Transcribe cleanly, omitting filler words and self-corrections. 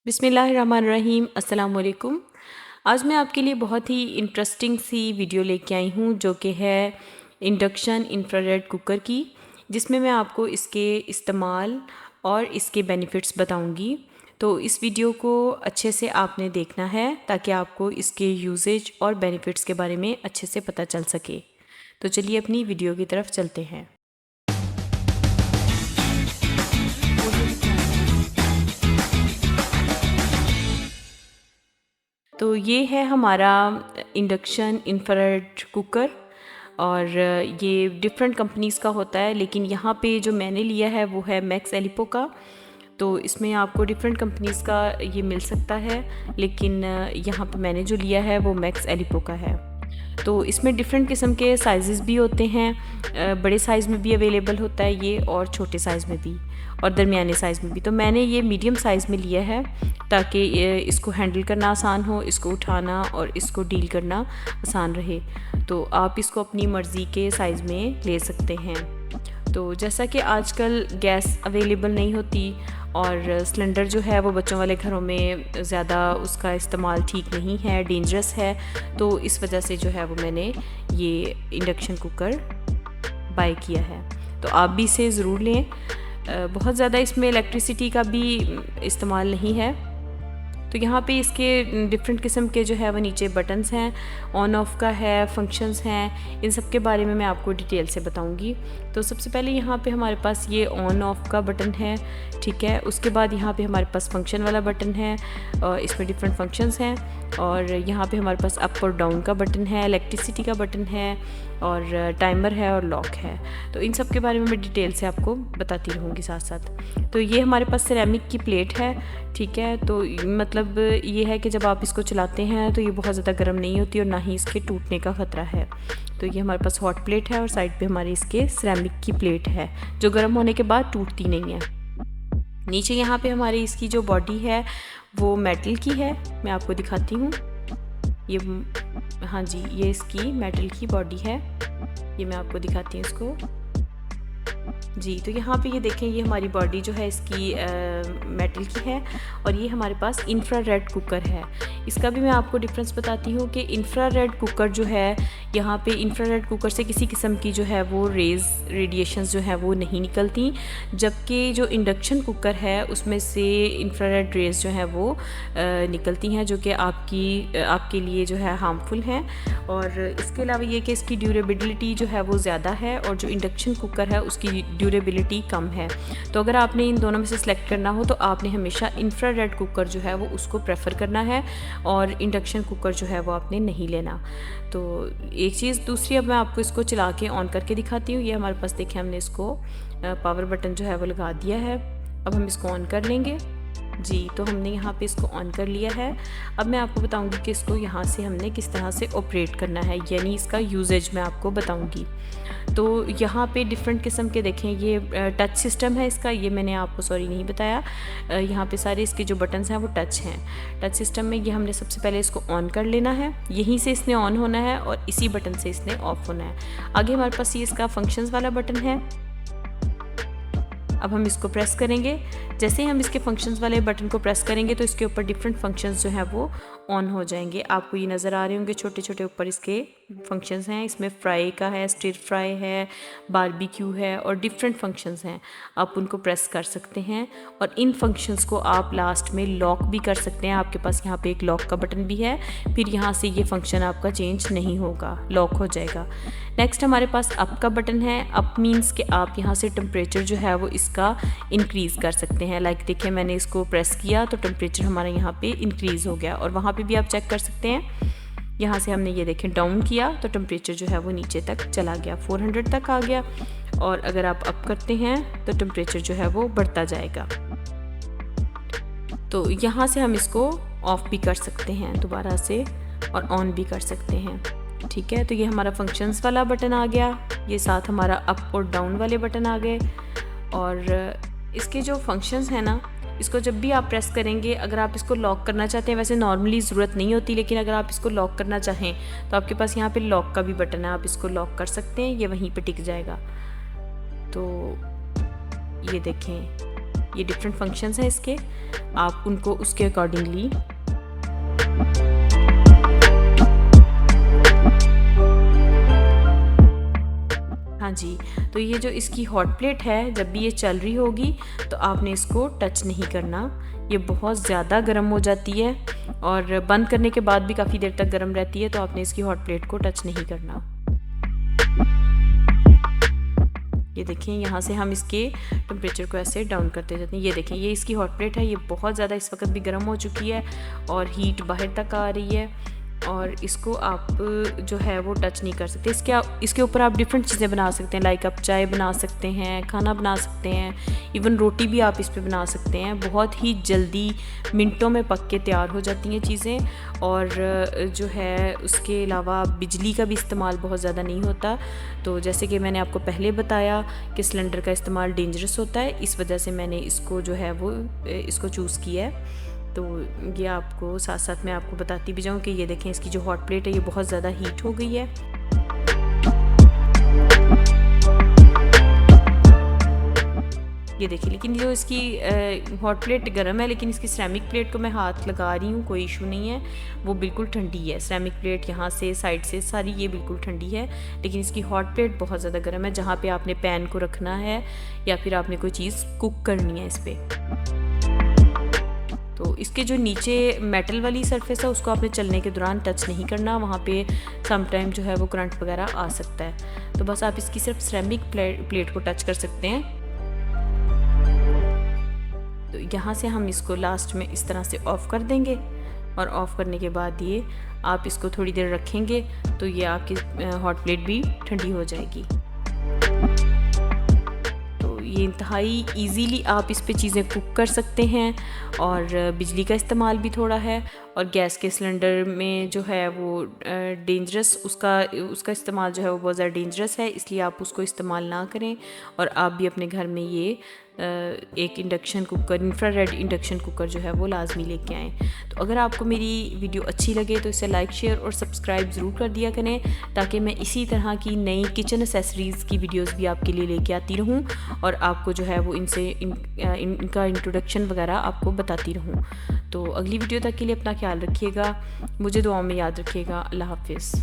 बिस्मिल्लाहिर्रहमानिर्रहीम। अस्सलाम वालेकुम। आज मैं आपके लिए बहुत ही इंटरेस्टिंग सी वीडियो लेके आई हूँ जो कि है इंडक्शन इंफ्रारेड कुकर की, जिसमें मैं आपको इसके इस्तेमाल और इसके बेनिफिट्स बताऊँगी। तो इस वीडियो को अच्छे से आपने देखना है ताकि आपको इसके यूजेज और बेनिफिट्स के बारे में अच्छे से पता चल सके। तो चलिए अपनी वीडियो की तरफ चलते हैं। तो ये है हमारा इंडक्शन इंफ्रारेड कुकर और ये डिफरेंट कंपनीज़ का होता है, लेकिन यहाँ पे जो मैंने लिया है वो है मैक्स एलिपो का। तो इसमें आपको डिफरेंट कंपनीज़ का ये मिल सकता है, लेकिन यहाँ पे मैंने जो लिया है वो मैक्स एलिपो का है। तो इसमें डिफरेंट किस्म के साइज़ भी होते हैं, बड़े साइज़ में भी अवेलेबल होता है ये, और छोटे साइज़ में भी और दरमियाने साइज़ में भी। तो मैंने ये मीडियम साइज़ में लिया है ताकि इसको हैंडल करना आसान हो, इसको उठाना और इसको डील करना आसान रहे। तो आप इसको अपनी मर्ज़ी के साइज़ में ले सकते हैं। तो जैसा कि आजकल गैस अवेलेबल नहीं होती और सिलेंडर जो है वो बच्चों वाले घरों में ज़्यादा उसका इस्तेमाल ठीक नहीं है, डेंजरस है, तो इस वजह से जो है वो मैंने ये इंडक्शन कुकर बाय किया है। तो आप भी इसे ज़रूर लें। बहुत ज़्यादा इसमें इलेक्ट्रिसिटी का भी इस्तेमाल नहीं है। तो यहाँ पे इसके डिफरेंट किस्म के जो है वो नीचे बटन्स हैं, ऑन ऑफ का है, फंक्शंस हैं, इन सब के बारे में मैं आपको डिटेल से बताऊंगी। तो सबसे पहले यहाँ पे हमारे पास ये ऑन ऑफ का बटन है, ठीक है। उसके बाद यहाँ पे हमारे पास फंक्शन वाला बटन है और इसमें डिफरेंट फंक्शंस हैं, और यहाँ पे हमारे पास अप और डाउन का बटन है, इलेक्ट्रिसिटी का बटन है, और टाइमर है और लॉक है। तो इन सब के बारे में मैं डिटेल से आपको बताती रहूँगी साथ साथ। तो ये हमारे पास सिरेमिक की प्लेट है, ठीक है। तो मतलब ये है कि जब आप इसको चलाते हैं तो ये बहुत ज़्यादा गर्म नहीं होती और ना ही इसके टूटने का ख़तरा है। तो ये हमारे पास हॉट प्लेट है और साइड पे हमारी इसके सिरेमिक की प्लेट है जो गर्म होने के बाद टूटती नहीं है। नीचे यहाँ पे हमारी इसकी जो बॉडी है वो मेटल की है, मैं आपको दिखाती हूँ। ये हाँ जी, ये इसकी मेटल की बॉडी है, ये मैं आपको दिखाती हूँ इसको जी। तो यहाँ पे ये देखें, ये हमारी बॉडी जो है इसकी मेटल की है और ये हमारे पास इंफ्रारेड कुकर है। इसका भी मैं आपको डिफरेंस बताती हूँ कि इंफ्रारेड कुकर जो है, यहाँ पे इंफ्रारेड कुकर से किसी किस्म की जो है वो रेडिएशंस जो है वो नहीं निकलती, जबकि जो इंडक्शन कुकर है उसमें से इंफ्रारेड रेज जो है वो निकलती हैं, जो कि आपके लिए जो है हार्मफुल हैं। और इसके अलावा ये कि इसकी ड्यूरेबिलिटी जो है वो ज़्यादा है और जो इंडक्शन कुकर है उसकी ड्यूरेबिलिटी कम है। तो अगर आपने इन दोनों में से सिलेक्ट करना हो तो आपने हमेशा इंफ्रारेड कुकर जो है वो उसको प्रेफर करना है और इंडक्शन कुकर जो है वो आपने नहीं लेना। तो एक चीज़। दूसरी, अब मैं आपको इसको चला के ऑन करके दिखाती हूँ। ये हमारे पास देखिए, हमने इसको पावर बटन जो है वो लगा दिया है। अब हम इसको ऑन कर लेंगे जी। तो हमने यहाँ पे इसको ऑन कर लिया है। अब मैं आपको बताऊंगी कि इसको यहाँ से हमने किस तरह से ऑपरेट करना है, यानी इसका यूजेज मैं आपको बताऊंगी। तो यहाँ पे डिफरेंट किस्म के देखें, ये टच सिस्टम है इसका, ये मैंने आपको सॉरी नहीं बताया। यहाँ पे सारे इसके जो बटन्स हैं वो टच हैं। टच सिस्टम में ये हमने सबसे पहले इसको ऑन कर लेना है, यहीं से इसने ऑन होना है और इसी बटन से इसने ऑफ होना है। आगे हमारे पास ये इसका फंक्शंस वाला बटन है। अब हम इसको प्रेस करेंगे। जैसे ही हम इसके फंक्शंस वाले बटन को प्रेस करेंगे तो इसके ऊपर डिफरेंट फंक्शंस जो हैं वो ऑन हो जाएंगे। आपको ये नज़र आ रहे होंगे, छोटे छोटे ऊपर इसके फंक्शंस हैं। इसमें फ्राई का है, स्टिर फ्राई है, बारबेक्यू है और डिफरेंट फंक्शंस हैं। आप उनको प्रेस कर सकते हैं और इन फंक्शंस को आप लास्ट में लॉक भी कर सकते हैं। आपके पास यहाँ पे एक लॉक का बटन भी है, फिर यहाँ से ये फंक्शन आपका चेंज नहीं होगा, लॉक हो जाएगा। नेक्स्ट हमारे पास अप का बटन है। अप मीन्स कि आप यहाँ से टेम्परेचर जो है वो इसका इंक्रीज़ कर सकते हैं। लाइक देखिए, मैंने इसको प्रेस किया तो टेम्परेचर हमारा यहाँ पे इंक्रीज़ हो गया, और वहाँ पे भी आप चेक कर सकते हैं। यहाँ से हमने ये देखें डाउन किया तो टेम्परेचर जो है वो नीचे तक चला गया, 400 तक आ गया। और अगर आप अप करते हैं तो टेम्परेचर जो है वो बढ़ता जाएगा। तो यहाँ से हम इसको ऑफ भी कर सकते हैं दोबारा से और ऑन भी कर सकते हैं, ठीक है। तो ये हमारा फंक्शंस वाला बटन आ गया, ये साथ हमारा अप और डाउन वाले बटन आ गए। और इसके जो फंक्शंस हैं ना, इसको जब भी आप प्रेस करेंगे, अगर आप इसको लॉक करना चाहते हैं, वैसे नॉर्मली ज़रूरत नहीं होती, लेकिन अगर आप इसको लॉक करना चाहें तो आपके पास यहाँ पे लॉक का भी बटन है, आप इसको लॉक कर सकते हैं, ये वहीं पे टिक जाएगा। तो ये देखें, ये डिफरेंट फंक्शंस हैं इसके, आप उनको उसके अकॉर्डिंगली हाँ जी, तो ये जो इसकी हॉट प्लेट है, जब भी ये चल रही होगी तो आपने इसको टच नहीं करना, ये बहुत ज़्यादा गर्म हो जाती है और बंद करने के बाद भी काफ़ी देर तक गर्म रहती है, तो आपने इसकी हॉट प्लेट को टच नहीं करना। ये देखें, यहाँ से हम इसके टेम्परेचर को ऐसे डाउन करते जाते हैं। ये देखें, ये इसकी हॉट प्लेट है, ये बहुत ज़्यादा इस वक्त भी गर्म हो चुकी है और हीट बाहर तक आ रही है और इसको आप जो है वो टच नहीं कर सकते। इसके ऊपर आप डिफरेंट चीज़ें बना सकते हैं, लाइक आप चाय बना सकते हैं, खाना बना सकते हैं, इवन रोटी भी आप इस पे बना सकते हैं। बहुत ही जल्दी मिनटों में पक के तैयार हो जाती हैं चीज़ें। और जो है उसके अलावा बिजली का भी इस्तेमाल बहुत ज़्यादा नहीं होता। तो जैसे कि मैंने आपको पहले बताया कि सिलेंडर का इस्तेमाल डेंजरस होता है, इस वजह से मैंने इसको जो है वो इसको चूज़ किया है। तो ये आपको साथ साथ मैं आपको बताती भी जाऊँ कि ये देखें, इसकी जो हॉट प्लेट है ये बहुत ज़्यादा हीट हो गई है। ये देखिए, लेकिन जो इसकी हॉट प्लेट गर्म है, लेकिन इसकी सिरेमिक प्लेट को मैं हाथ लगा रही हूँ, कोई इशू नहीं है, वो बिल्कुल ठंडी है। सिरेमिक प्लेट यहाँ से साइड से सारी ये बिल्कुल ठंडी है, लेकिन इसकी हॉट प्लेट बहुत ज़्यादा गर्म है, जहाँ पे आपने पैन को रखना है या फिर आपने कोई चीज़ कुक करनी है इस पर। तो इसके जो नीचे मेटल वाली सरफेस है उसको आपने चलने के दौरान टच नहीं करना, वहाँ पे सम टाइम जो है वो करंट वगैरह आ सकता है। तो बस आप इसकी सिर्फ सिरेमिक प्लेट को टच कर सकते हैं। तो यहाँ से हम इसको लास्ट में इस तरह से ऑफ़ कर देंगे और ऑफ़ करने के बाद ये आप इसको थोड़ी देर रखेंगे तो ये आपकी हॉट प्लेट भी ठंडी हो जाएगी। ये इंतहाई इजीली आप इस पे चीज़ें कुक कर सकते हैं और बिजली का इस्तेमाल भी थोड़ा है और गैस के सिलेंडर में जो है वो डेंजरस उसका इस्तेमाल जो है वो बहुत ज़्यादा डेंजरस है, इसलिए आप उसको इस्तेमाल ना करें। और आप भी अपने घर में ये एक induction cooker, infrared induction cooker जो है वो लाजमी लेके आएँ। तो अगर आपको मेरी वीडियो अच्छी लगे तो इसे लाइक, शेयर और सब्सक्राइब ज़रूर कर दिया करें, ताकि मैं इसी तरह की नई किचन एक्सेसरीज़ की वीडियोस भी आपके लिए लेके आती रहूं और आपको जो है वो इनका इंट्रोडक्शन वगैरह आपको बताती रहूं। तो अगली वीडियो तक के लिए अपना ख्याल रखिएगा, मुझे दुआओं में याद रखिएगा। अल्लाह हाफिज़।